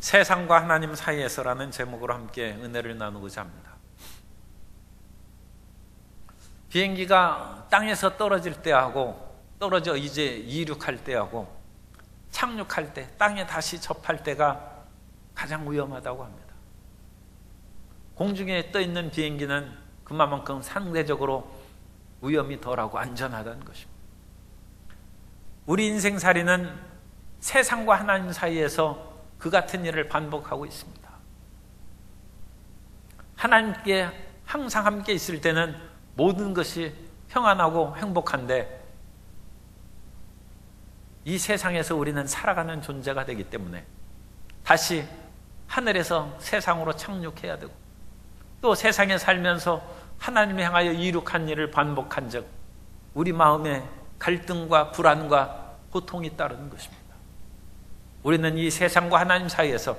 세상과 하나님 사이에서라는 제목으로 함께 은혜를 나누고자 합니다. 비행기가 땅에서 떨어질 때하고 떨어져 이제 이륙할 때하고 착륙할 때, 땅에 다시 접할 때가 가장 위험하다고 합니다. 공중에 떠 있는 비행기는 그만큼 상대적으로 위험이 덜하고 안전하다는 것입니다. 우리 인생살이는 세상과 하나님 사이에서 그 같은 일을 반복하고 있습니다. 하나님께 항상 함께 있을 때는 모든 것이 평안하고 행복한데, 이 세상에서 우리는 살아가는 존재가 되기 때문에 다시 하늘에서 세상으로 착륙해야 되고, 또 세상에 살면서 하나님을 향하여 이룩한 일을 반복한 적, 우리 마음에 갈등과 불안과 고통이 따르는 것입니다. 우리는 이 세상과 하나님 사이에서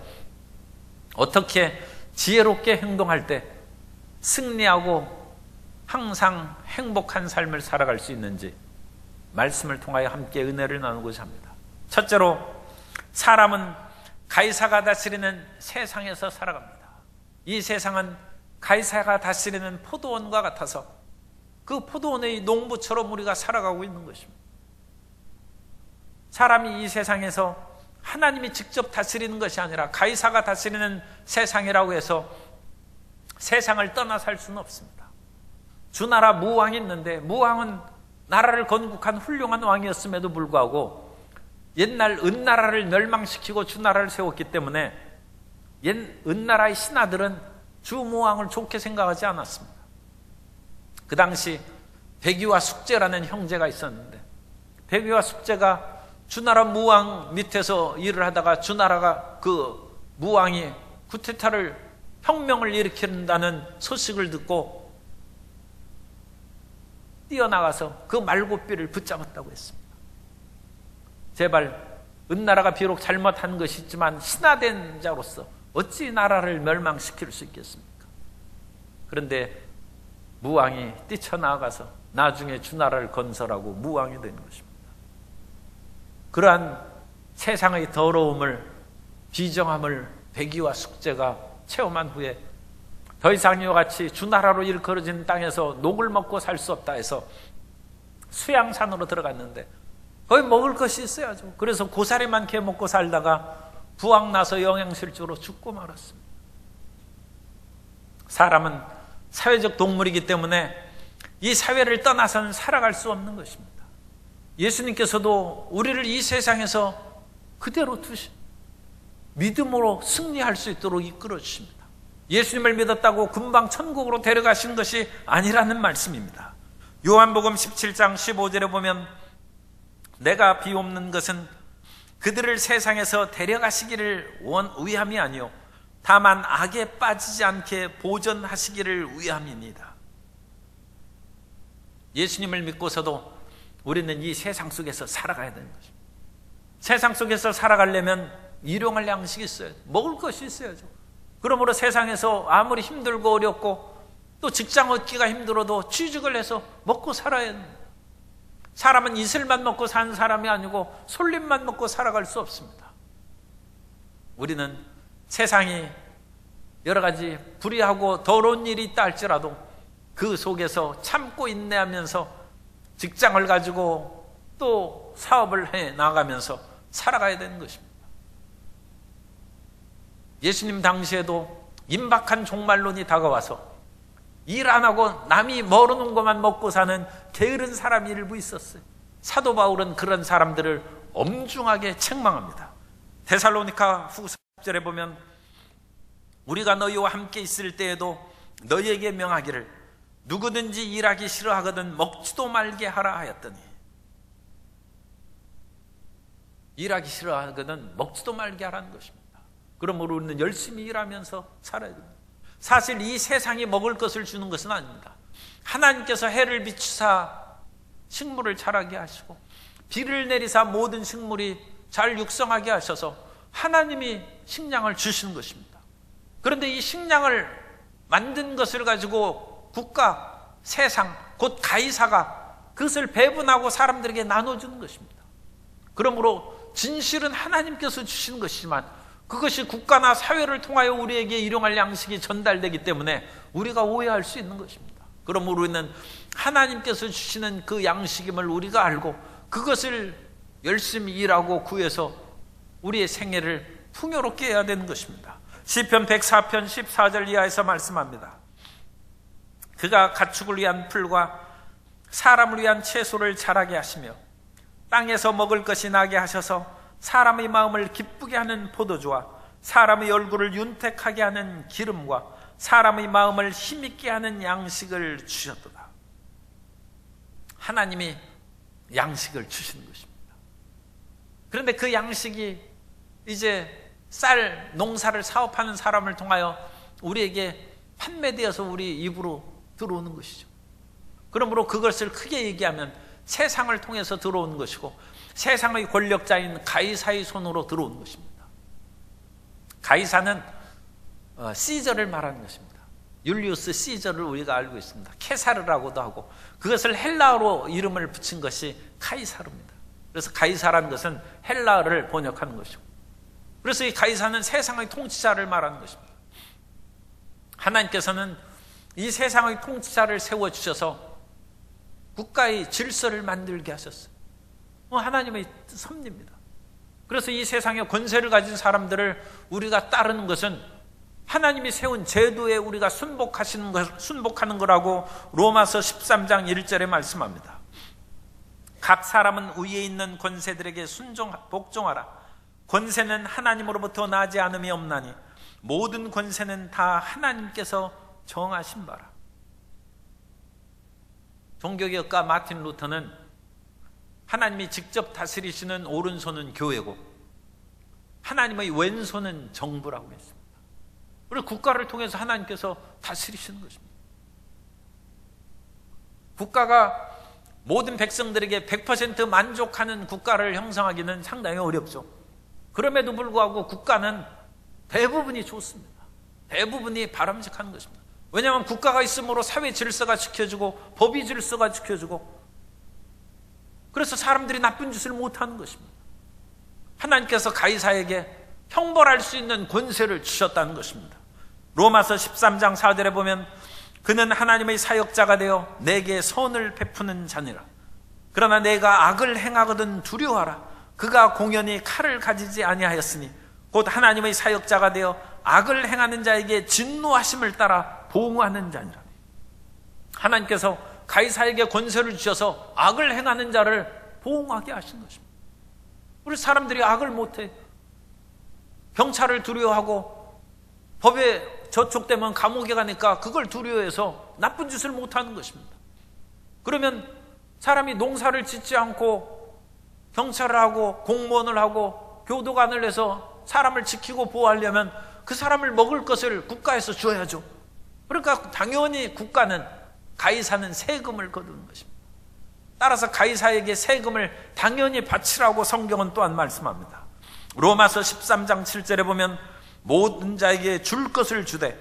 어떻게 지혜롭게 행동할 때 승리하고 항상 행복한 삶을 살아갈 수 있는지 말씀을 통하여 함께 은혜를 나누고자 합니다. 첫째로, 사람은 가이사가 다스리는 세상에서 살아갑니다. 이 세상은 가이사가 다스리는 포도원과 같아서 그 포도원의 농부처럼 우리가 살아가고 있는 것입니다. 사람이 이 세상에서 하나님이 직접 다스리는 것이 아니라 가이사가 다스리는 세상이라고 해서 세상을 떠나 살 수는 없습니다. 주나라 무왕이 있는데, 무왕은 나라를 건국한 훌륭한 왕이었음에도 불구하고 옛날 은나라를 멸망시키고 주나라를 세웠기 때문에 옛 은나라의 신하들은 주무왕을 좋게 생각하지 않았습니다. 그 당시 백위와 숙제라는 형제가 있었는데, 백위와 숙제가 주나라 무왕 밑에서 일을 하다가 주나라가 그 무왕이 쿠데타를 혁명을 일으킨다는 소식을 듣고 뛰어나가서 그 말고삐를 붙잡았다고 했습니다. 제발, 은나라가 비록 잘못한 것이 있지만 신하된 자로서 어찌 나라를 멸망시킬 수 있겠습니까? 그런데 무왕이 뛰쳐나가서 나중에 주나라를 건설하고 무왕이 된 것입니다. 그러한 세상의 더러움을, 비정함을 백위와 숙제가 체험한 후에 더 이상 이와 같이 주나라로 일컬어진 땅에서 녹을 먹고 살 수 없다 해서 수양산으로 들어갔는데 거기 먹을 것이 있어야죠. 그래서 고사리만 캐 먹고 살다가 부황나서 영양실조로 죽고 말았습니다. 사람은 사회적 동물이기 때문에 이 사회를 떠나서는 살아갈 수 없는 것입니다. 예수님께서도 우리를 이 세상에서 그대로 두시 믿음으로 승리할 수 있도록 이끌어 주십니다. 예수님을 믿었다고 금방 천국으로 데려가신 것이 아니라는 말씀입니다. 요한복음 17장 15절에 보면, 내가 비옵는 것은 그들을 세상에서 데려가시기를 위함이 아니요 다만 악에 빠지지 않게 보전하시기를 위함입니다. 예수님을 믿고서도 우리는 이 세상 속에서 살아가야 되는 것입니다. 세상 속에서 살아가려면 일용할 양식이 있어야죠. 먹을 것이 있어야죠. 그러므로 세상에서 아무리 힘들고 어렵고 또 직장 얻기가 힘들어도 취직을 해서 먹고 살아야 합니다. 사람은 이슬만 먹고 사는 사람이 아니고 솔잎만 먹고 살아갈 수 없습니다. 우리는 세상이 여러 가지 불의하고 더러운 일이 있다 할지라도 그 속에서 참고 인내하면서 직장을 가지고 또 사업을 해 나가면서 살아가야 되는 것입니다. 예수님 당시에도 임박한 종말론이 다가와서 일 안 하고 남이 모르는 것만 먹고 사는 게으른 사람이 일부 있었어요. 사도 바울은 그런 사람들을 엄중하게 책망합니다. 데살로니가 후서 10절에 보면, 우리가 너희와 함께 있을 때에도 너희에게 명하기를 누구든지 일하기 싫어하거든 먹지도 말게 하라 하였더니, 일하기 싫어하거든 먹지도 말게 하라는 것입니다. 그러므로 우리는 열심히 일하면서 살아야 됩니다. 사실 이 세상이 먹을 것을 주는 것은 아닙니다. 하나님께서 해를 비추사 식물을 자라게 하시고 비를 내리사 모든 식물이 잘 육성하게 하셔서 하나님이 식량을 주시는 것입니다. 그런데 이 식량을 만든 것을 가지고 국가, 세상, 곧 가이사가 그것을 배분하고 사람들에게 나눠주는 것입니다. 그러므로 진실은 하나님께서 주시는 것이지만 그것이 국가나 사회를 통하여 우리에게 일용할 양식이 전달되기 때문에 우리가 오해할 수 있는 것입니다. 그러므로 우리는 하나님께서 주시는 그 양식임을 우리가 알고 그것을 열심히 일하고 구해서 우리의 생애를 풍요롭게 해야 되는 것입니다. 시편 104편 14절 이하에서 말씀합니다. 그가 가축을 위한 풀과 사람을 위한 채소를 자라게 하시며 땅에서 먹을 것이 나게 하셔서 사람의 마음을 기쁘게 하는 포도주와 사람의 얼굴을 윤택하게 하는 기름과 사람의 마음을 힘있게 하는 양식을 주셨도다. 하나님이 양식을 주시는 것입니다. 그런데 그 양식이 이제 쌀 농사를 사업하는 사람을 통하여 우리에게 판매되어서 우리 입으로 들어오는 것이죠. 그러므로 그것을 크게 얘기하면 세상을 통해서 들어오는 것이고 세상의 권력자인 가이사의 손으로 들어오는 것입니다. 가이사는 시저를 말하는 것입니다. 율리우스 시저를 우리가 알고 있습니다. 케사르라고도 하고 그것을 헬라어로 이름을 붙인 것이 카이사르입니다. 그래서 가이사라는 것은 헬라어를 번역하는 것이고 그래서 이 가이사는 세상의 통치자를 말하는 것입니다. 하나님께서는 이 세상의 통치자를 세워주셔서 국가의 질서를 만들게 하셨어요. 하나님의 섭리입니다. 그래서 이 세상에 권세를 가진 사람들을 우리가 따르는 것은 하나님이 세운 제도에 우리가 순복하는 거라고 로마서 13장 1절에 말씀합니다. 각 사람은 위에 있는 권세들에게 복종하라. 권세는 하나님으로부터 나지 않음이 없나니 모든 권세는 다 하나님께서 정하신 바라. 종교개혁가 마틴 루터는 하나님이 직접 다스리시는 오른손은 교회고 하나님의 왼손은 정부라고 했습니다. 그리고 국가를 통해서 하나님께서 다스리시는 것입니다. 국가가 모든 백성들에게 100% 만족하는 국가를 형성하기는 상당히 어렵죠. 그럼에도 불구하고 국가는 대부분이 좋습니다. 대부분이 바람직한 것입니다. 왜냐하면 국가가 있으므로 사회 질서가 지켜지고 법의 질서가 지켜지고 그래서 사람들이 나쁜 짓을 못하는 것입니다. 하나님께서 가이사에게 형벌할 수 있는 권세를 주셨다는 것입니다. 로마서 13장 4절에 보면 그는 하나님의 사역자가 되어 내게 선을 베푸는 자니라. 그러나 내가 악을 행하거든 두려워하라. 그가 공연히 칼을 가지지 아니하였으니 곧 하나님의 사역자가 되어 악을 행하는 자에게 진노하심을 따라 보응하는 자니라. 하나님께서 가이사에게 권세를 주셔서 악을 행하는 자를 보응하게 하신 것입니다. 우리 사람들이 악을 못해 경찰을 두려워하고 법에 저촉되면 감옥에 가니까 그걸 두려워해서 나쁜 짓을 못하는 것입니다. 그러면 사람이 농사를 짓지 않고 경찰을 하고 공무원을 하고 교도관을 해서 사람을 지키고 보호하려면 그 사람을 먹을 것을 국가에서 줘야죠. 그러니까 당연히 국가는 가이사는 세금을 거두는 것입니다. 따라서 가이사에게 세금을 당연히 바치라고 성경은 또한 말씀합니다. 로마서 13장 7절에 보면 모든 자에게 줄 것을 주되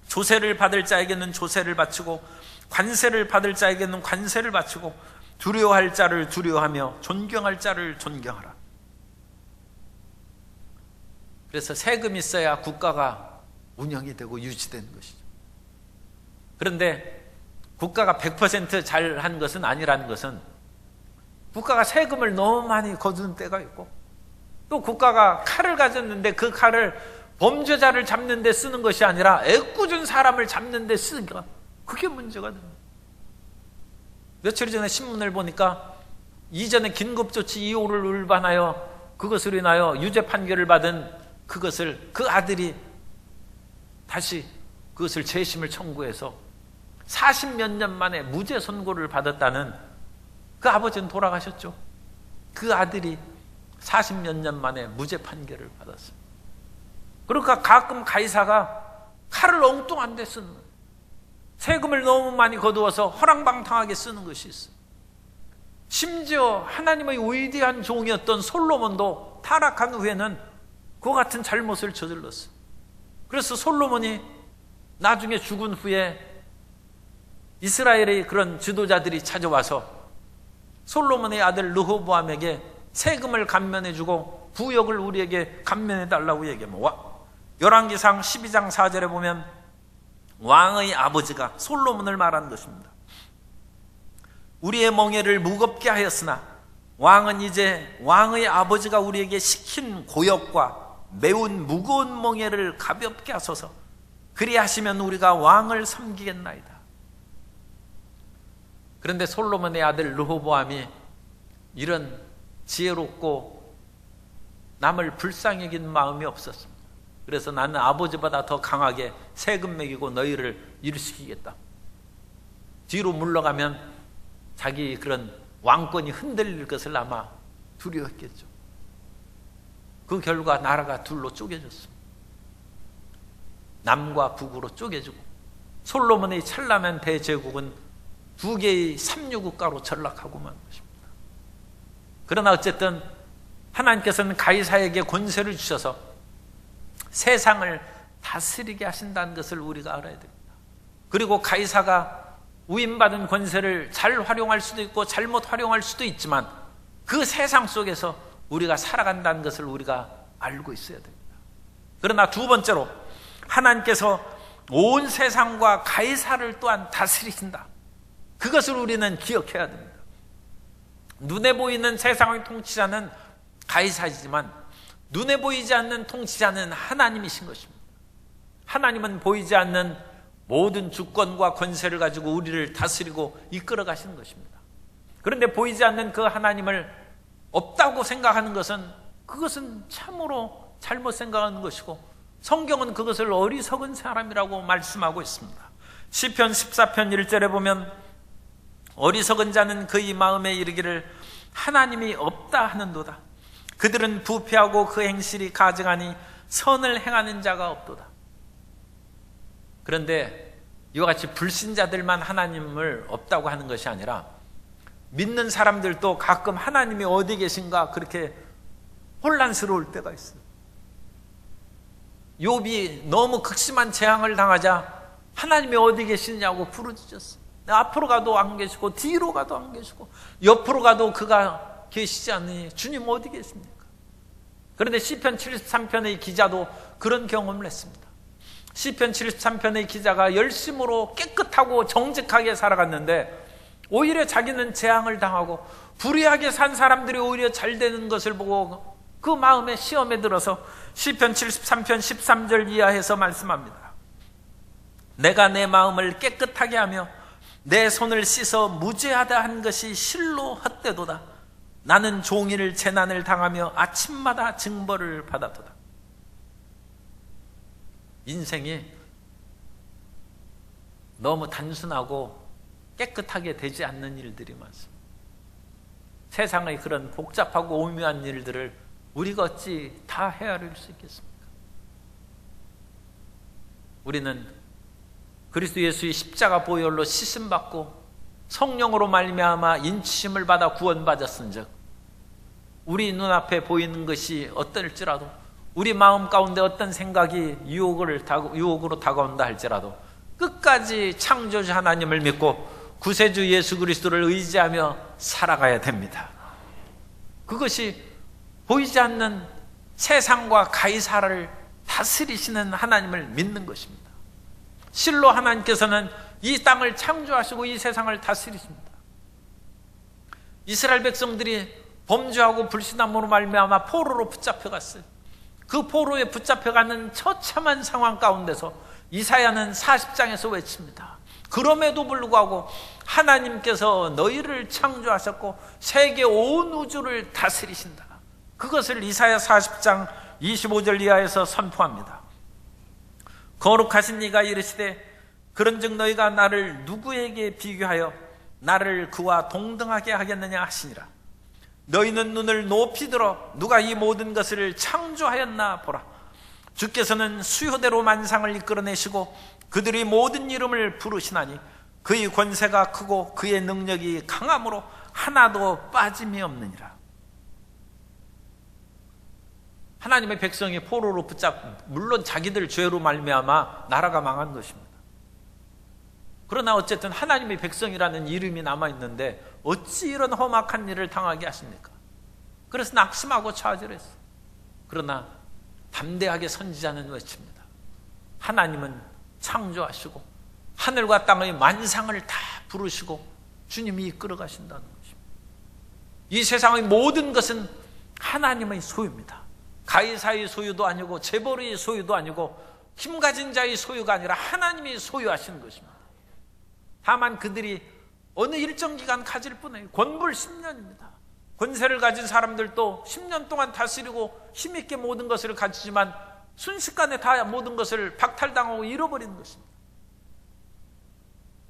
조세를 받을 자에게는 조세를 바치고 관세를 받을 자에게는 관세를 바치고 두려워할 자를 두려워하며 존경할 자를 존경하라. 그래서 세금이 있어야 국가가 운영이 되고 유지되는 것이죠. 그런데 국가가 100% 잘한 것은 아니라는 것은 국가가 세금을 너무 많이 거두는 때가 있고 또 국가가 칼을 가졌는데 그 칼을 범죄자를 잡는 데 쓰는 것이 아니라 애꿎은 사람을 잡는 데 쓰니까 그게 문제가 됩니다. 며칠 전에 신문을 보니까 이전에 긴급조치 2호를 위반하여 그것으로 인하여 유죄 판결을 받은 그것을 그 아들이 다시 그것을 재심을 청구해서 40몇 년 만에 무죄 선고를 받았다는 그 아버지는 돌아가셨죠. 그 아들이 40몇 년 만에 무죄 판결을 받았습니다. 그러니까 가끔 가이사가 칼을 엉뚱한 데 쓰는 거예요. 세금을 너무 많이 거두어서 허랑방탕하게 쓰는 것이 있어요. 심지어 하나님의 위대한 종이었던 솔로몬도 타락한 후에는 그 같은 잘못을 저질렀어요. 그래서 솔로몬이 나중에 죽은 후에 이스라엘의 그런 지도자들이 찾아와서 솔로몬의 아들 르호보암에게 세금을 감면해주고 부역을 우리에게 감면해 달라고 얘기하면, 열왕기상 12장 4절에 보면 왕의 아버지가 솔로몬을 말하는 것입니다. 우리의 멍에를 무겁게 하였으나 왕은 이제 왕의 아버지가 우리에게 시킨 고역과 매운 무거운 멍에를 가볍게 하소서. 그리하시면 우리가 왕을 섬기겠나이다. 그런데 솔로몬의 아들 르호보암이 이런 지혜롭고 남을 불쌍히 여긴 마음이 없었습니다. 그래서 나는 아버지보다 더 강하게 세금 매기고 너희를 일시키겠다. 뒤로 물러가면 자기 그런 왕권이 흔들릴 것을 아마 두려웠겠죠. 그 결과 나라가 둘로 쪼개졌습니다. 남과 북으로 쪼개지고 솔로몬의 찬란한 대제국은 두 개의 삼류국가로 전락하고 만 것입니다. 그러나 어쨌든 하나님께서는 가이사에게 권세를 주셔서 세상을 다스리게 하신다는 것을 우리가 알아야 됩니다. 그리고 가이사가 위임받은 권세를 잘 활용할 수도 있고 잘못 활용할 수도 있지만 그 세상 속에서 우리가 살아간다는 것을 우리가 알고 있어야 됩니다. 그러나 두 번째로 하나님께서 온 세상과 가이사를 또한 다스리신다. 그것을 우리는 기억해야 됩니다. 눈에 보이는 세상의 통치자는 가이사이지만 눈에 보이지 않는 통치자는 하나님이신 것입니다. 하나님은 보이지 않는 모든 주권과 권세를 가지고 우리를 다스리고 이끌어 가시는 것입니다. 그런데 보이지 않는 그 하나님을 없다고 생각하는 것은 그것은 참으로 잘못 생각하는 것이고 성경은 그것을 어리석은 사람이라고 말씀하고 있습니다. 시편 14편 1절에 보면 어리석은 자는 그의 마음에 이르기를 하나님이 없다 하는도다. 그들은 부패하고 그 행실이 가증하니 선을 행하는 자가 없도다. 그런데 이와 같이 불신자들만 하나님을 없다고 하는 것이 아니라 믿는 사람들도 가끔 하나님이 어디 계신가 그렇게 혼란스러울 때가 있어요. 욥이 너무 극심한 재앙을 당하자 하나님이 어디 계시냐고 부르짖었어요. 앞으로 가도 안 계시고 뒤로 가도 안 계시고 옆으로 가도 그가 계시지 않으니 주님 어디 계십니까? 그런데 시편 73편의 기자도 그런 경험을 했습니다. 시편 73편의 기자가 열심으로 깨끗하고 정직하게 살아갔는데 오히려 자기는 재앙을 당하고 불의하게 산 사람들이 오히려 잘 되는 것을 보고 그 마음에 시험에 들어서 시편 73편 13절 이하에서 말씀합니다. 내가 내 마음을 깨끗하게 하며 내 손을 씻어 무죄하다 한 것이 실로 헛되도다. 나는 종일 재난을 당하며 아침마다 징벌을 받았도다. 인생이 너무 단순하고 깨끗하게 되지 않는 일들이 많습니다. 세상의 그런 복잡하고 오묘한 일들을 우리가 어찌 다 헤아릴 수 있겠습니까? 우리는 그리스도 예수의 십자가 보혈로 씻음받고 성령으로 말미암아 인치심을 받아 구원받았은즉 우리 눈앞에 보이는 것이 어떨지라도 우리 마음 가운데 어떤 생각이 유혹으로 다가온다 할지라도 끝까지 창조주 하나님을 믿고 구세주 예수 그리스도를 의지하며 살아가야 됩니다. 그것이 보이지 않는 세상과 가이사를 다스리시는 하나님을 믿는 것입니다. 실로 하나님께서는 이 땅을 창조하시고 이 세상을 다스리십니다. 이스라엘 백성들이 범죄하고 불신함으로 말미암아 포로로 붙잡혀갔어요. 그 포로에 붙잡혀가는 처참한 상황 가운데서 이사야는 40장에서 외칩니다. 그럼에도 불구하고 하나님께서 너희를 창조하셨고 세계 온 우주를 다스리신다. 그것을 이사야 40장 25절 이하에서 선포합니다. 거룩하신 이가 이르시되 그런즉 너희가 나를 누구에게 비교하여 나를 그와 동등하게 하겠느냐 하시니라. 너희는 눈을 높이 들어 누가 이 모든 것을 창조하였나 보라. 주께서는 수효대로 만상을 이끌어내시고 그들이 모든 이름을 부르시나니 그의 권세가 크고 그의 능력이 강함으로 하나도 빠짐이 없느니라. 하나님의 백성이 포로로 물론 자기들 죄로 말미암아 나라가 망한 것입니다. 그러나 어쨌든 하나님의 백성이라는 이름이 남아있는데 어찌 이런 험악한 일을 당하게 하십니까? 그래서 낙심하고 좌절했어요. 그러나 담대하게 선지자는 외칩니다. 하나님은 창조하시고 하늘과 땅의 만상을 다 부르시고 주님이 이끌어 가신다는 것입니다. 이 세상의 모든 것은 하나님의 소유입니다. 가이사의 소유도 아니고 재벌의 소유도 아니고 힘 가진 자의 소유가 아니라 하나님이 소유하시는 것입니다. 다만 그들이 어느 일정 기간 가질 뿐이에요. 권불 10년입니다. 권세를 가진 사람들도 10년 동안 다스리고 힘있게 모든 것을 가지지만 순식간에 다 모든 것을 박탈당하고 잃어버리는 것입니다.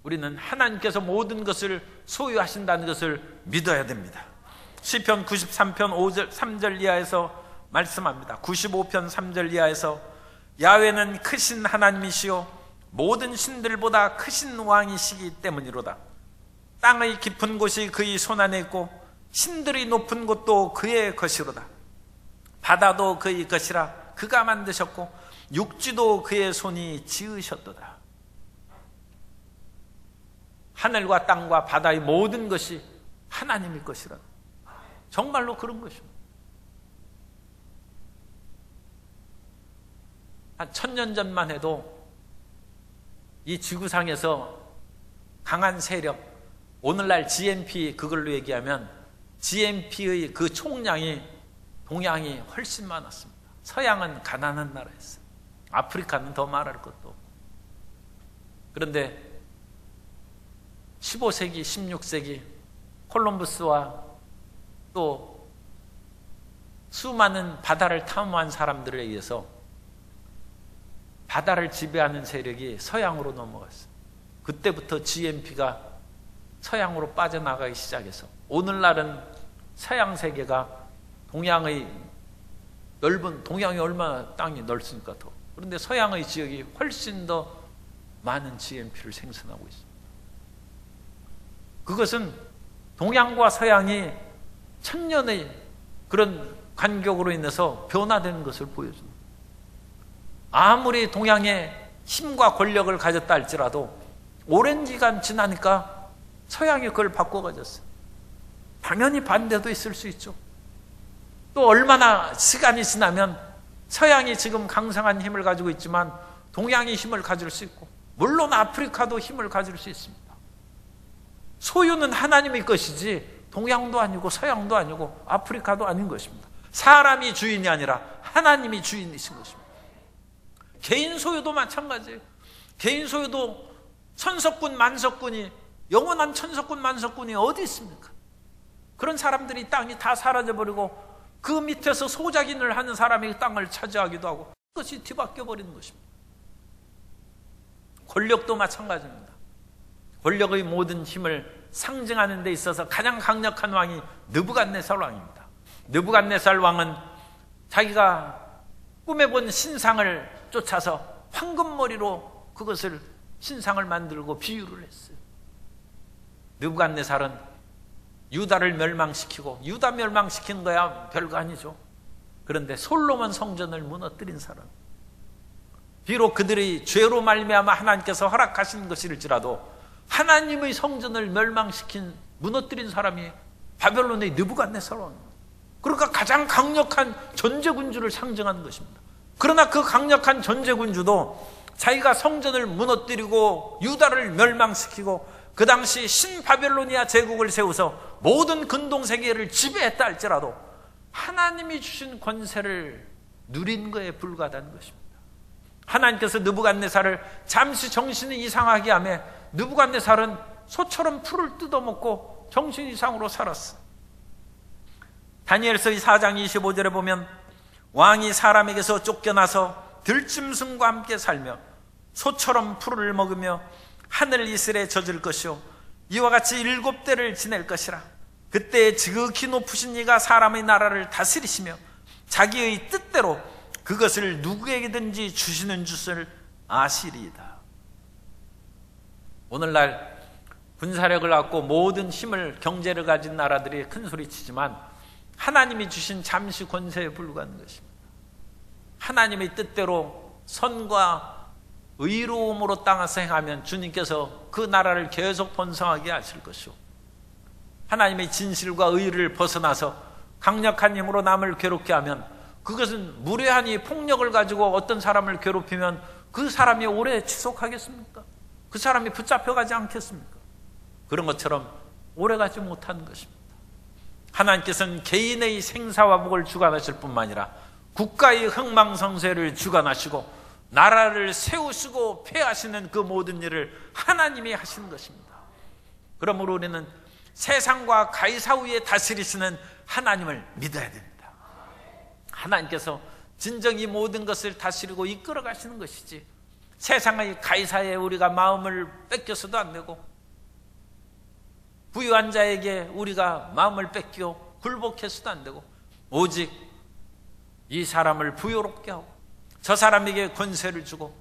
우리는 하나님께서 모든 것을 소유하신다는 것을 믿어야 됩니다. 시편 93편 5절 3절 이하에서 말씀합니다. 95편 3절 이하에서 야훼는 크신 하나님이시요 모든 신들보다 크신 왕이시기 때문이로다. 땅의 깊은 곳이 그의 손 안에 있고 신들이 높은 곳도 그의 것이로다. 바다도 그의 것이라 그가 만드셨고 육지도 그의 손이 지으셨도다. 하늘과 땅과 바다의 모든 것이 하나님의 것이라. 정말로 그런 것입니다. 한 1000년 전만 해도 이 지구상에서 강한 세력, 오늘날 GNP 그걸로 얘기하면 GNP의 그 총량이 동양이 훨씬 많았습니다. 서양은 가난한 나라였어요. 아프리카는 더 말할 것도 없고. 그런데 15세기, 16세기 콜럼버스와 또 수많은 바다를 탐험한 사람들에 의해서 바다를 지배하는 세력이 서양으로 넘어갔어요. 그때부터 GNP가 서양으로 빠져나가기 시작해서 오늘날은 서양 세계가 동양의 넓은, 동양이 얼마나 땅이 넓습니까 더. 그런데 서양의 지역이 훨씬 더 많은 GNP를 생산하고 있습니다. 그것은 동양과 서양이 천년의 그런 간격으로 인해서 변화되는 것을 보여줍니다. 아무리 동양의 힘과 권력을 가졌다 할지라도 오랜 기간 지나니까 서양이 그걸 바꿔가졌어요. 당연히 반대도 있을 수 있죠. 또 얼마나 시간이 지나면 서양이 지금 강성한 힘을 가지고 있지만 동양이 힘을 가질 수 있고, 물론 아프리카도 힘을 가질 수 있습니다. 소유는 하나님의 것이지 동양도 아니고 서양도 아니고 아프리카도 아닌 것입니다. 사람이 주인이 아니라 하나님이 주인이신 것입니다. 개인 소유도 마찬가지예요. 개인 소유도 천석군 만석군이, 영원한 천석군 만석군이 어디 있습니까? 그런 사람들이 땅이 다 사라져버리고 그 밑에서 소작인을 하는 사람이 땅을 차지하기도 하고 그것이 뒤바뀌어 버리는 것입니다. 권력도 마찬가지입니다. 권력의 모든 힘을 상징하는 데 있어서 가장 강력한 왕이 느부갓네살 왕입니다. 느부갓네살 왕은 자기가 꿈에 본 신상을 쫓아서 황금머리로 그것을 신상을 만들고 비유를 했어요. 느부갓네살은 유다를 멸망시키고, 유다 멸망시킨 거야 별거 아니죠. 그런데 솔로몬 성전을 무너뜨린 사람, 비록 그들이 죄로 말미암아 하나님께서 허락하신 것일지라도 하나님의 성전을 멸망시킨, 무너뜨린 사람이 바벨론의 느부갓네살 왕입니다. 그러니까 가장 강력한 전제군주를 상징하는 것입니다. 그러나 그 강력한 전제군주도 자기가 성전을 무너뜨리고 유다를 멸망시키고 그 당시 신바벨로니아 제국을 세워서 모든 근동세계를 지배했다 할지라도 하나님이 주신 권세를 누린 거에 불과하다는 것입니다. 하나님께서 느부갓네살을 잠시 정신이 이상하게 하며 느부갓네살은 소처럼 풀을 뜯어먹고 정신 이상으로 살았어. 다니엘서 4장 25절에 보면 왕이 사람에게서 쫓겨나서 들짐승과 함께 살며 소처럼 풀을 먹으며 하늘 이슬에 젖을 것이요 이와 같이 7대를 지낼 것이라. 그때 지극히 높으신 이가 사람의 나라를 다스리시며 자기의 뜻대로 그것을 누구에게든지 주시는 줄을 아시리이다. 오늘날 군사력을 갖고 모든 힘을, 경제를 가진 나라들이 큰 소리치지만 하나님이 주신 잠시 권세에 불과한 것입니다. 하나님의 뜻대로 선과 의로움으로 땅에서 행하면 주님께서 그 나라를 계속 번성하게 하실 것이고, 하나님의 진실과 의를 벗어나서 강력한 힘으로 남을 괴롭게 하면 그것은 무례하니 폭력을 가지고 어떤 사람을 괴롭히면 그 사람이 오래 지속하겠습니까? 그 사람이 붙잡혀가지 않겠습니까? 그런 것처럼 오래가지 못하는 것입니다. 하나님께서는 개인의 생사와 복을 주관하실 뿐만 아니라 국가의 흥망성쇠를 주관하시고 나라를 세우시고 폐하시는 그 모든 일을 하나님이 하시는 것입니다. 그러므로 우리는 세상과 가이사후에 다스리시는 하나님을 믿어야 됩니다. 하나님께서 진정이 모든 것을 다스리고 이끌어 가시는 것이지 세상의 가이사에 우리가 마음을 뺏겨서도 안 되고 부유한 자에게 우리가 마음을 뺏겨 굴복해서도 안 되고 오직 이 사람을 부유롭게 하고 저 사람에게 권세를 주고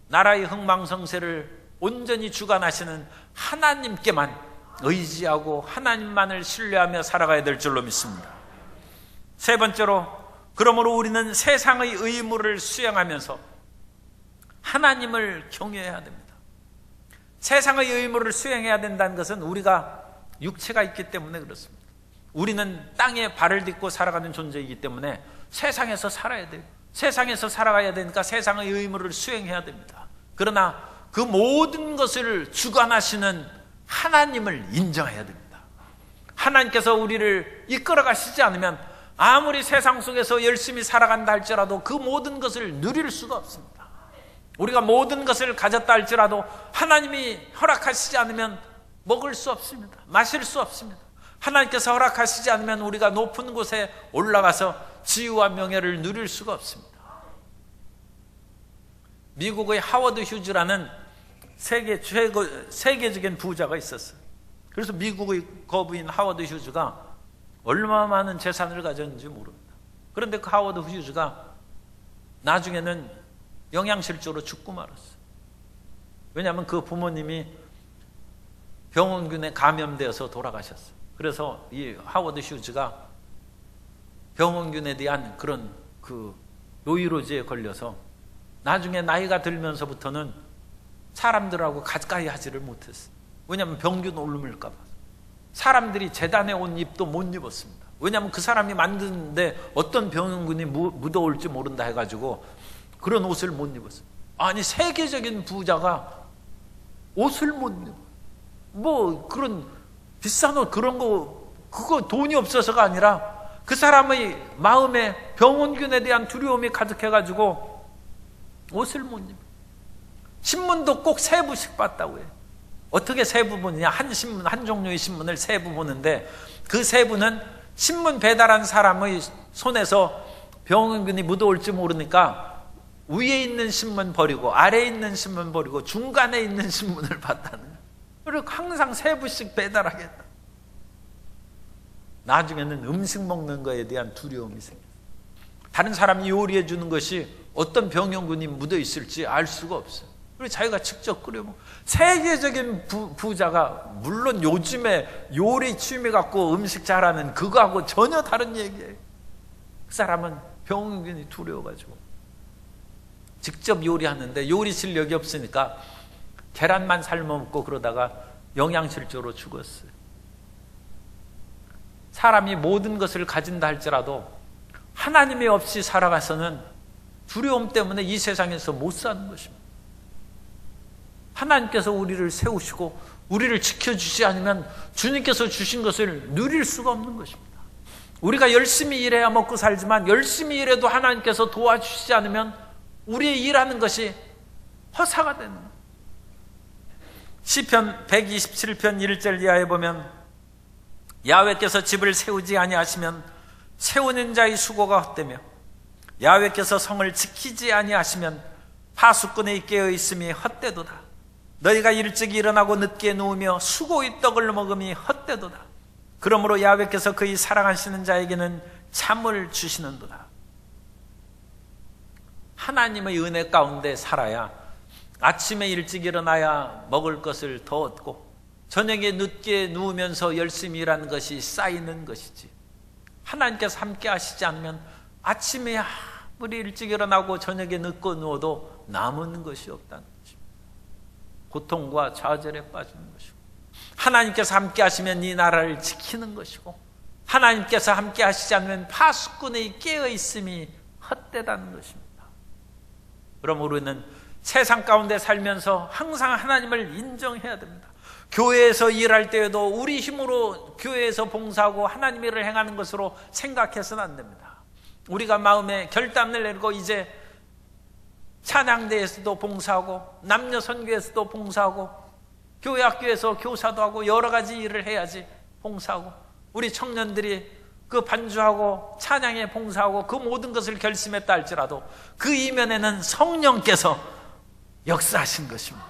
나라의 흥망성쇠를 온전히 주관하시는 하나님께만 의지하고 하나님만을 신뢰하며 살아가야 될 줄로 믿습니다. 세 번째로, 그러므로 우리는 세상의 의무를 수행하면서 하나님을 경외해야 됩니다. 세상의 의무를 수행해야 된다는 것은 우리가 육체가 있기 때문에 그렇습니다. 우리는 땅에 발을 딛고 살아가는 존재이기 때문에 세상에서 살아야 돼요. 세상에서 살아가야 되니까 세상의 의무를 수행해야 됩니다. 그러나 그 모든 것을 주관하시는 하나님을 인정해야 됩니다. 하나님께서 우리를 이끌어 가시지 않으면 아무리 세상 속에서 열심히 살아간다 할지라도 그 모든 것을 누릴 수가 없습니다. 우리가 모든 것을 가졌다 할지라도 하나님이 허락하시지 않으면 먹을 수 없습니다. 마실 수 없습니다. 하나님께서 허락하시지 않으면 우리가 높은 곳에 올라가서 지위와 명예를 누릴 수가 없습니다. 미국의 하워드 휴즈라는 세계적인 부자가 있었어요. 그래서 미국의 거부인 하워드 휴즈가 얼마나 많은 재산을 가졌는지 모릅니다. 그런데 그 하워드 휴즈가 나중에는 영양실조로 죽고 말았어요. 왜냐하면 그 부모님이 병원균에 감염되어서 돌아가셨어요. 그래서 이 하워드 휴즈가 병원균에 대한 그런 노이로제에 걸려서 나중에 나이가 들면서부터는 사람들하고 가까이 하지를 못했어요. 왜냐하면 병균 옮을까 봐. 사람들이 재단에 온 입도 못 입었습니다. 왜냐하면 그 사람이 만드는데 어떤 병균이 묻어올지 모른다 해가지고 그런 옷을 못 입었어요. 아니, 세계적인 부자가 옷을 못 입어요. 뭐 그런 비싼 옷 그런 거 그거 돈이 없어서가 아니라 그 사람의 마음에 병원균에 대한 두려움이 가득해가지고 옷을 못 입어요. 신문도 꼭 세 부씩 봤다고 해요. 어떻게 세 부 보느냐? 한 종류의 신문을 세 부 보는데 그 세 부는 신문 배달한 사람의 손에서 병원균이 묻어올지 모르니까 위에 있는 신문 버리고 아래에 있는 신문 버리고 중간에 있는 신문을 봤다는 거예요. 그리고 항상 세 부씩 배달하겠다. 나중에는 음식 먹는 거에 대한 두려움이 생겼어요. 다른 사람이 요리해 주는 것이 어떤 병원균이 묻어 있을지 알 수가 없어요. 그리고 자기가 직접 끓여 먹고 세계적인 부자가 물론 요즘에 요리 취미 갖고 음식 잘하는 그거하고 전혀 다른 얘기예요. 그 사람은 병원균이 두려워가지고 직접 요리하는데 요리 실력이 없으니까 계란만 삶아 먹고 그러다가 영양실조로 죽었어요. 사람이 모든 것을 가진다 할지라도 하나님이 없이 살아가서는 두려움 때문에 이 세상에서 못 사는 것입니다. 하나님께서 우리를 세우시고 우리를 지켜주지 않으면 주님께서 주신 것을 누릴 수가 없는 것입니다. 우리가 열심히 일해야 먹고 살지만 열심히 일해도 하나님께서 도와주시지 않으면 우리의 일하는 것이 허사가 되는 거예요. 시편 127편 1절 이하에 보면 야훼께서 집을 세우지 아니하시면 세우는 자의 수고가 헛되며 야훼께서 성을 지키지 아니하시면 파수꾼의 깨어 있음이 헛되도다. 너희가 일찍 일어나고 늦게 누우며 수고의 떡을 먹음이 헛되도다. 그러므로 야훼께서 그의 사랑하시는 자에게는 잠을 주시는도다. 하나님의 은혜 가운데 살아야 아침에 일찍 일어나야 먹을 것을 더 얻고 저녁에 늦게 누우면서 열심히 일하는 것이 쌓이는 것이지, 하나님께서 함께 하시지 않으면 아침에 아무리 일찍 일어나고 저녁에 늦고 누워도 남은 것이 없다는 것입니다. 고통과 좌절에 빠지는 것이고, 하나님께서 함께 하시면 이 나라를 지키는 것이고, 하나님께서 함께 하시지 않으면 파수꾼의 깨어 있음이 헛되다는 것입니다. 그럼 우리는 세상 가운데 살면서 항상 하나님을 인정해야 됩니다. 교회에서 일할 때에도 우리 힘으로 교회에서 봉사하고 하나님 일을 행하는 것으로 생각해서는 안 됩니다. 우리가 마음에 결단을 내고 이제 찬양대에서도 봉사하고 남녀 선교에서도 봉사하고 교회 학교에서 교사도 하고 여러 가지 일을 해야지 봉사하고 우리 청년들이 그 반주하고 찬양에 봉사하고 그 모든 것을 결심했다 할지라도 그 이면에는 성령께서 역사하신 것입니다.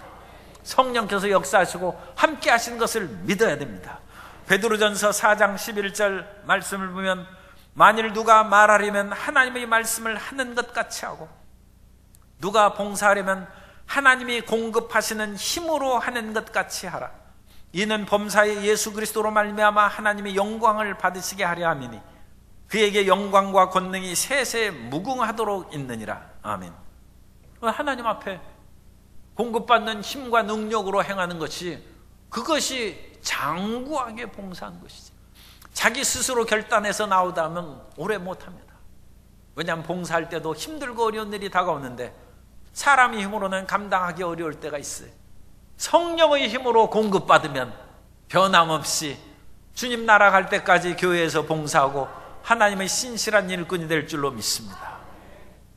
성령께서 역사하시고 함께 하신 것을 믿어야 됩니다. 베드로전서 4장 11절 말씀을 보면 만일 누가 말하려면 하나님의 말씀을 하는 것 같이 하고 누가 봉사하려면 하나님이 공급하시는 힘으로 하는 것 같이 하라. 이는 범사에 예수 그리스도로 말미암아 하나님의 영광을 받으시게 하려 함이니 그에게 영광과 권능이 세세 무궁하도록 있느니라. 아멘. 하나님 앞에 공급받는 힘과 능력으로 행하는 것이 그것이 장구하게 봉사한 것이지 자기 스스로 결단해서 나오다 하면 오래 못합니다. 왜냐하면 봉사할 때도 힘들고 어려운 일이 다가오는데 사람의 힘으로는 감당하기 어려울 때가 있어요. 성령의 힘으로 공급받으면 변함없이 주님 나라 갈 때까지 교회에서 봉사하고 하나님의 신실한 일꾼이 될 줄로 믿습니다.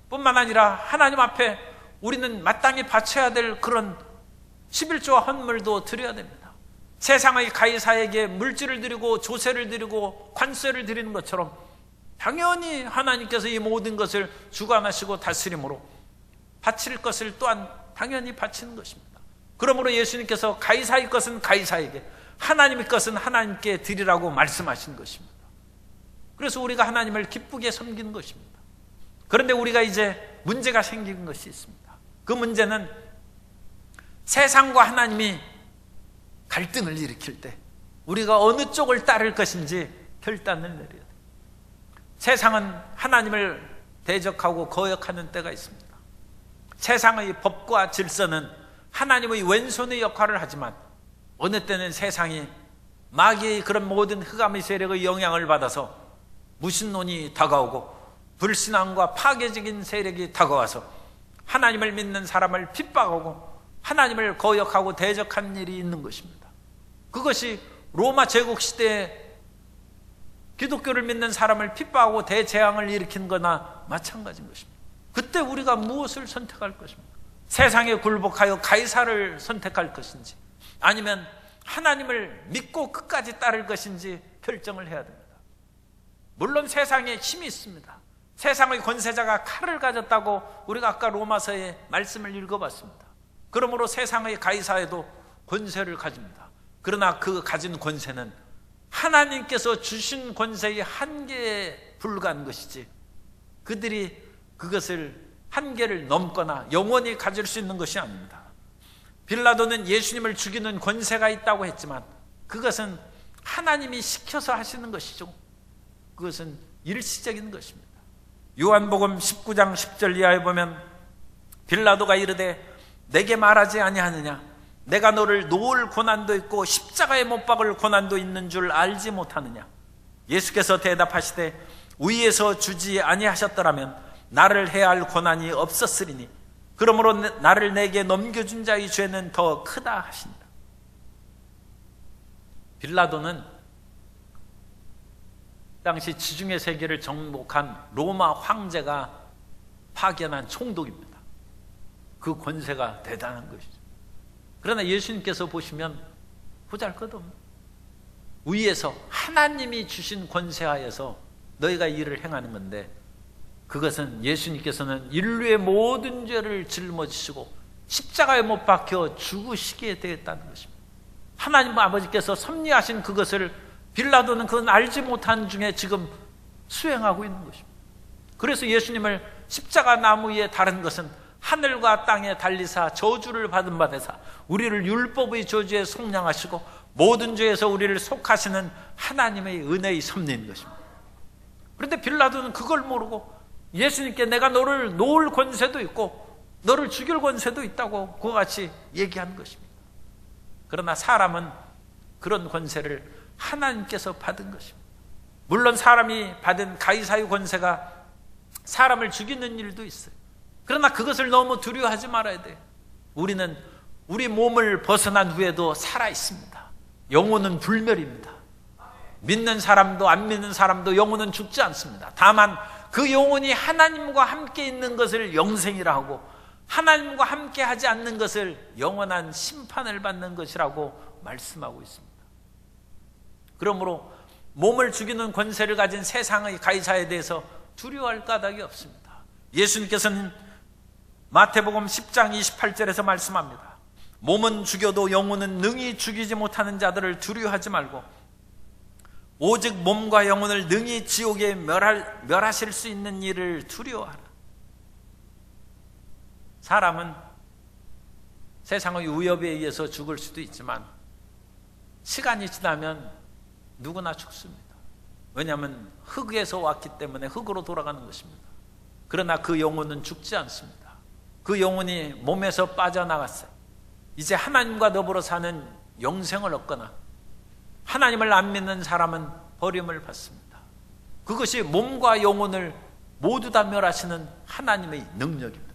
뿐만 아니라 하나님 앞에 우리는 마땅히 바쳐야 될 그런 11조와 헌물도 드려야 됩니다. 세상의 가이사에게 물질을 드리고 조세를 드리고 관세를 드리는 것처럼 당연히 하나님께서 이 모든 것을 주관하시고 다스림으로 바칠 것을 또한 당연히 바치는 것입니다. 그러므로 예수님께서 가이사의 것은 가이사에게 하나님의 것은 하나님께 드리라고 말씀하신 것입니다. 그래서 우리가 하나님을 기쁘게 섬기는 것입니다. 그런데 우리가 이제 문제가 생긴 것이 있습니다. 그 문제는 세상과 하나님이 갈등을 일으킬 때 우리가 어느 쪽을 따를 것인지 결단을 내려야 돼요. 세상은 하나님을 대적하고 거역하는 때가 있습니다. 세상의 법과 질서는 하나님의 왼손의 역할을 하지만 어느 때는 세상이 마귀의 그런 모든 흑암의 세력의 영향을 받아서 무신론이 다가오고 불신앙과 파괴적인 세력이 다가와서 하나님을 믿는 사람을 핍박하고 하나님을 거역하고 대적한 일이 있는 것입니다. 그것이 로마 제국 시대에 기독교를 믿는 사람을 핍박하고 대재앙을 일으킨 거나 마찬가지인 것입니다. 그때 우리가 무엇을 선택할 것입니까? 세상에 굴복하여 가이사를 선택할 것인지 아니면 하나님을 믿고 끝까지 따를 것인지 결정을 해야 됩니다. 물론 세상에 힘이 있습니다. 세상의 권세자가 칼을 가졌다고 우리가 아까 로마서의 말씀을 읽어봤습니다. 그러므로 세상의 가이사에도 권세를 가집니다. 그러나 그 가진 권세는 하나님께서 주신 권세의 한계에 불과한 것이지 그들이 그것을 한계를 넘거나 영원히 가질 수 있는 것이 아닙니다. 빌라도는 예수님을 죽이는 권세가 있다고 했지만 그것은 하나님이 시켜서 하시는 것이죠. 그것은 일시적인 것입니다. 요한복음 19장 10절 이하에 보면 빌라도가 이르되 내게 말하지 아니하느냐 내가 너를 놓을 고난도 있고 십자가에 못 박을 고난도 있는 줄 알지 못하느냐. 예수께서 대답하시되 위에서 주지 아니하셨더라면 나를 해야 할 고난이 없었으리니 그러므로 나를 내게 넘겨준 자의 죄는 더 크다 하신다. 빌라도는 당시 지중해 세계를 정복한 로마 황제가 파견한 총독입니다. 그 권세가 대단한 것이죠. 그러나 예수님께서 보시면 보잘것없는 위에서 하나님이 주신 권세하에서 너희가 일을 행하는 건데 그것은 예수님께서는 인류의 모든 죄를 짊어지시고 십자가에 못 박혀 죽으시게 되었다는 것입니다. 하나님 아버지께서 섭리하신 그것을 빌라도는 그건 알지 못한 중에 지금 수행하고 있는 것입니다. 그래서 예수님을 십자가 나무 위에 다른 것은 하늘과 땅에 달리사 저주를 받은 바 되사 우리를 율법의 저주에 속량하시고 모든 죄에서 우리를 속하시는 하나님의 은혜의 섭리인 것입니다. 그런데 빌라도는 그걸 모르고 예수님께 내가 너를 놓을 권세도 있고 너를 죽일 권세도 있다고 그와 같이 얘기하는 것입니다. 그러나 사람은 그런 권세를 하나님께서 받은 것입니다. 물론 사람이 받은 가이사의 권세가 사람을 죽이는 일도 있어요. 그러나 그것을 너무 두려워하지 말아야 돼요. 우리는 우리 몸을 벗어난 후에도 살아 있습니다. 영혼은 불멸입니다. 믿는 사람도 안 믿는 사람도 영혼은 죽지 않습니다. 다만 그 영혼이 하나님과 함께 있는 것을 영생이라 하고, 하나님과 함께 하지 않는 것을 영원한 심판을 받는 것이라고 말씀하고 있습니다. 그러므로 몸을 죽이는 권세를 가진 세상의 가이사에 대해서 두려워할 까닭이 없습니다. 예수님께서는 마태복음 10장 28절에서 말씀합니다. 몸은 죽여도 영혼은 능히 죽이지 못하는 자들을 두려워하지 말고 오직 몸과 영혼을 능히 지옥에 멸하실 수 있는 일을 두려워하라. 사람은 세상의 위협에 의해서 죽을 수도 있지만 시간이 지나면 누구나 죽습니다. 왜냐하면 흙에서 왔기 때문에 흙으로 돌아가는 것입니다. 그러나 그 영혼은 죽지 않습니다. 그 영혼이 몸에서 빠져나갔어요. 이제 하나님과 더불어 사는 영생을 얻거나 하나님을 안 믿는 사람은 버림을 받습니다. 그것이 몸과 영혼을 모두 다 멸하시는 하나님의 능력입니다.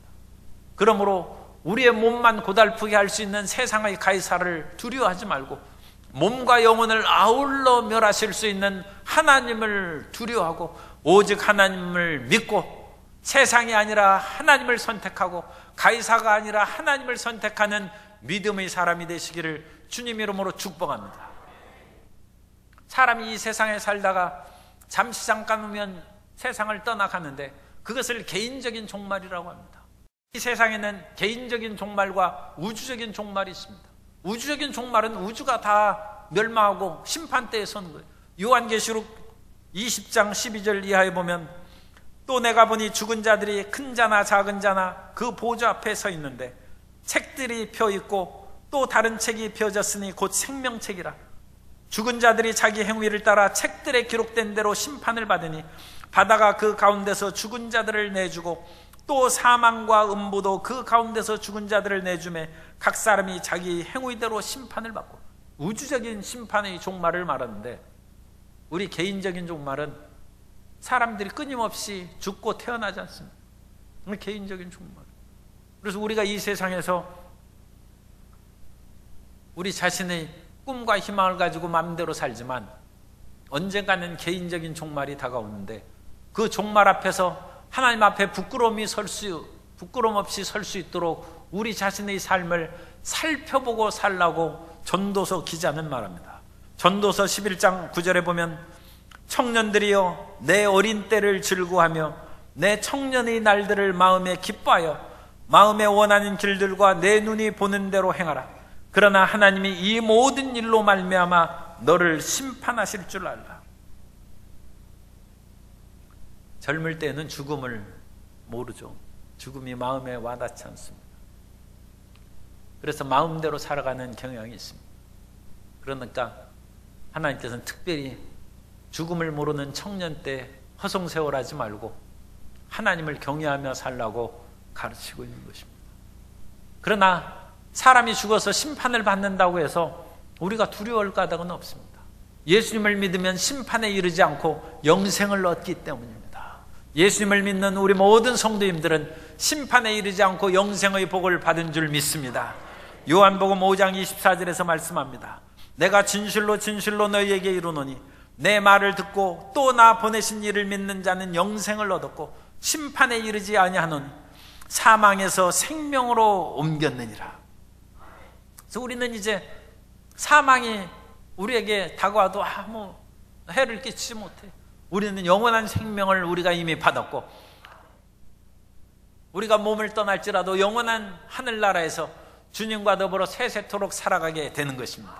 그러므로 우리의 몸만 고달프게 할 수 있는 세상의 가이사를 두려워하지 말고 몸과 영혼을 아울러 멸하실 수 있는 하나님을 두려워하고 오직 하나님을 믿고 세상이 아니라 하나님을 선택하고 가이사가 아니라 하나님을 선택하는 믿음의 사람이 되시기를 주님 이름으로 축복합니다. 사람이 이 세상에 살다가 잠시 잠깐 오면 세상을 떠나가는데 그것을 개인적인 종말이라고 합니다. 이 세상에는 개인적인 종말과 우주적인 종말이 있습니다. 우주적인 종말은 우주가 다 멸망하고 심판대에 서는 거예요. 요한계시록 20장 12절 이하에 보면 또 내가 보니 죽은 자들이 큰 자나 작은 자나 그 보좌 앞에 서 있는데 책들이 펴 있고 또 다른 책이 펴졌으니 곧 생명책이라. 죽은 자들이 자기 행위를 따라 책들에 기록된 대로 심판을 받으니 바다가 그 가운데서 죽은 자들을 내주고 또 사망과 음부도 그 가운데서 죽은 자들을 내주매 각 사람이 자기 행위대로 심판을 받고. 우주적인 심판의 종말을 말하는데 우리 개인적인 종말은 사람들이 끊임없이 죽고 태어나지 않습니다. 개인적인 종말. 그래서 우리가 이 세상에서 우리 자신의 꿈과 희망을 가지고 마음대로 살지만 언젠가는 개인적인 종말이 다가오는데 그 종말 앞에서 하나님 앞에 부끄럼 없이 설 수 있도록 우리 자신의 삶을 살펴보고 살라고 전도서 기자는 말합니다. 전도서 11장 9절에 보면 청년들이여 내 어린 때를 즐거워하며 내 청년의 날들을 마음에 기뻐하여 마음에 원하는 길들과 내 눈이 보는 대로 행하라. 그러나 하나님이 이 모든 일로 말미암아 너를 심판하실 줄 알라. 젊을 때는 죽음을 모르죠. 죽음이 마음에 와닿지 않습니다. 그래서 마음대로 살아가는 경향이 있습니다. 그러니까 하나님께서는 특별히 죽음을 모르는 청년 때 허송세월하지 말고 하나님을 경외하며 살라고 가르치고 있는 것입니다. 그러나 사람이 죽어서 심판을 받는다고 해서 우리가 두려워할 까닭은 없습니다. 예수님을 믿으면 심판에 이르지 않고 영생을 얻기 때문입니다. 예수님을 믿는 우리 모든 성도님들은 심판에 이르지 않고 영생의 복을 받은 줄 믿습니다. 요한복음 5장 24절에서 말씀합니다. 내가 진실로 진실로 너희에게 이르노니 내 말을 듣고 또 나 보내신 이를 믿는 자는 영생을 얻었고 심판에 이르지 아니하노니 사망에서 생명으로 옮겼느니라. 그래서 우리는 이제 사망이 우리에게 다가와도 아무 해를 끼치지 못해. 우리는 영원한 생명을 우리가 이미 받았고 우리가 몸을 떠날지라도 영원한 하늘나라에서 주님과 더불어 세세토록 살아가게 되는 것입니다.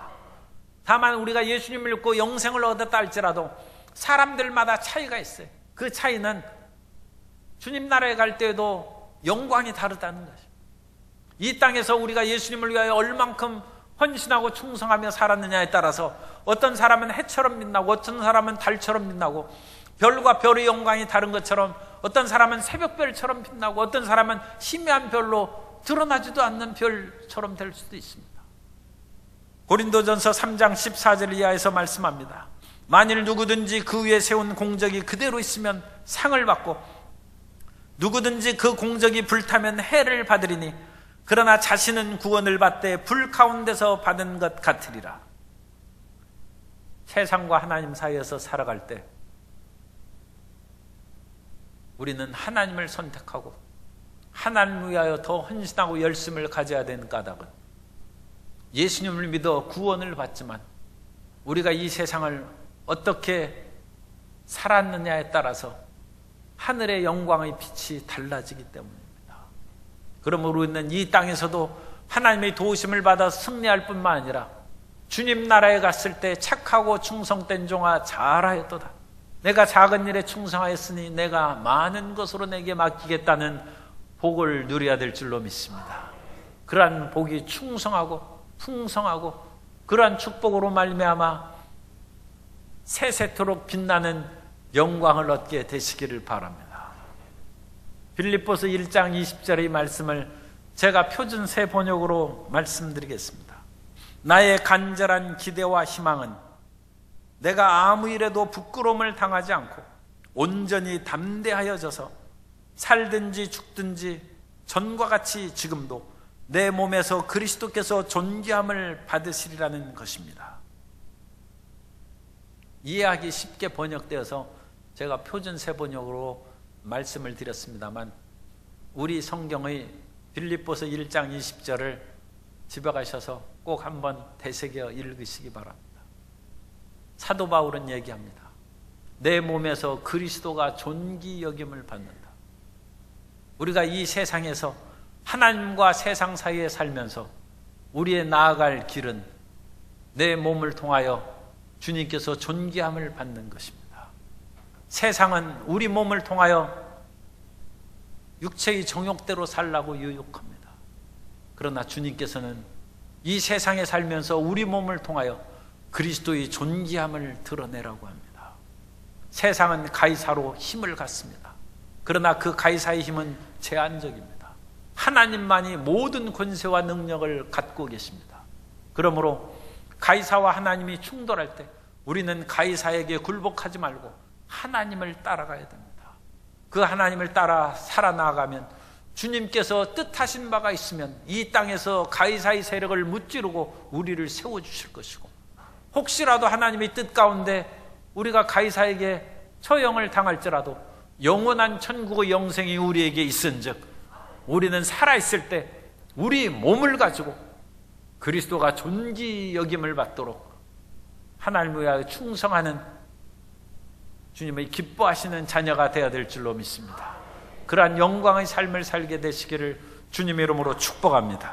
다만 우리가 예수님을 믿고 영생을 얻었다 할지라도 사람들마다 차이가 있어요. 그 차이는 주님 나라에 갈 때에도 영광이 다르다는 것입니다. 이 땅에서 우리가 예수님을 위하여 얼만큼 헌신하고 충성하며 살았느냐에 따라서 어떤 사람은 해처럼 빛나고 어떤 사람은 달처럼 빛나고 별과 별의 영광이 다른 것처럼 어떤 사람은 새벽별처럼 빛나고 어떤 사람은 희미한 별로 드러나지도 않는 별처럼 될 수도 있습니다. 고린도전서 3장 14절 이하에서 말씀합니다. 만일 누구든지 그 위에 세운 공적이 그대로 있으면 상을 받고 누구든지 그 공적이 불타면 해를 받으리니 그러나 자신은 구원을 받되 불 가운데서 받은 것 같으리라. 세상과 하나님 사이에서 살아갈 때 우리는 하나님을 선택하고 하나님을 위하여 더 헌신하고 열심을 가져야 되는 까닭은 예수님을 믿어 구원을 받지만 우리가 이 세상을 어떻게 살았느냐에 따라서 하늘의 영광의 빛이 달라지기 때문입니다. 그러므로 우리는 이 땅에서도 하나님의 도우심을 받아 승리할 뿐만 아니라 주님 나라에 갔을 때 착하고 충성된 종아 잘하였도다. 내가 작은 일에 충성하였으니 내가 많은 것으로 내게 맡기겠다는 복을 누려야 될 줄로 믿습니다. 그러한 복이 충성하고 풍성하고 그러한 축복으로 말미암아 세세토록 빛나는 영광을 얻게 되시기를 바랍니다. 빌립보서 1장 20절의 말씀을 제가 표준 새 번역으로 말씀드리겠습니다. 나의 간절한 기대와 희망은 내가 아무 일에도 부끄러움을 당하지 않고 온전히 담대하여져서 살든지 죽든지 전과 같이 지금도 내 몸에서 그리스도께서 존귀함을 받으시리라는 것입니다. 이해하기 쉽게 번역되어서 제가 표준 새 번역으로 말씀을 드렸습니다만 우리 성경의 빌립보서 1장 20절을 집에 가셔서 꼭 한번 되새겨 읽으시기 바랍니다. 사도 바울은 얘기합니다. 내 몸에서 그리스도가 존귀 여김을 받는다. 우리가 이 세상에서 하나님과 세상 사이에 살면서 우리의 나아갈 길은 내 몸을 통하여 주님께서 존귀함을 받는 것입니다. 세상은 우리 몸을 통하여 육체의 정욕대로 살라고 유혹합니다. 그러나 주님께서는 이 세상에 살면서 우리 몸을 통하여 그리스도의 존귀함을 드러내라고 합니다. 세상은 가이사로 힘을 갖습니다. 그러나 그 가이사의 힘은 제한적입니다. 하나님만이 모든 권세와 능력을 갖고 계십니다. 그러므로 가이사와 하나님이 충돌할 때 우리는 가이사에게 굴복하지 말고 하나님을 따라가야 됩니다. 그 하나님을 따라 살아나가면 주님께서 뜻하신 바가 있으면 이 땅에서 가이사의 세력을 무찌르고 우리를 세워주실 것이고, 혹시라도 하나님의 뜻 가운데 우리가 가이사에게 처형을 당할지라도 영원한 천국의 영생이 우리에게 있은즉 우리는 살아있을 때 우리 몸을 가지고 그리스도가 존귀 여김을 받도록 하나님을 위하여 충성하는 주님의 기뻐하시는 자녀가 되어야 될 줄로 믿습니다. 그러한 영광의 삶을 살게 되시기를 주님의 이름으로 축복합니다.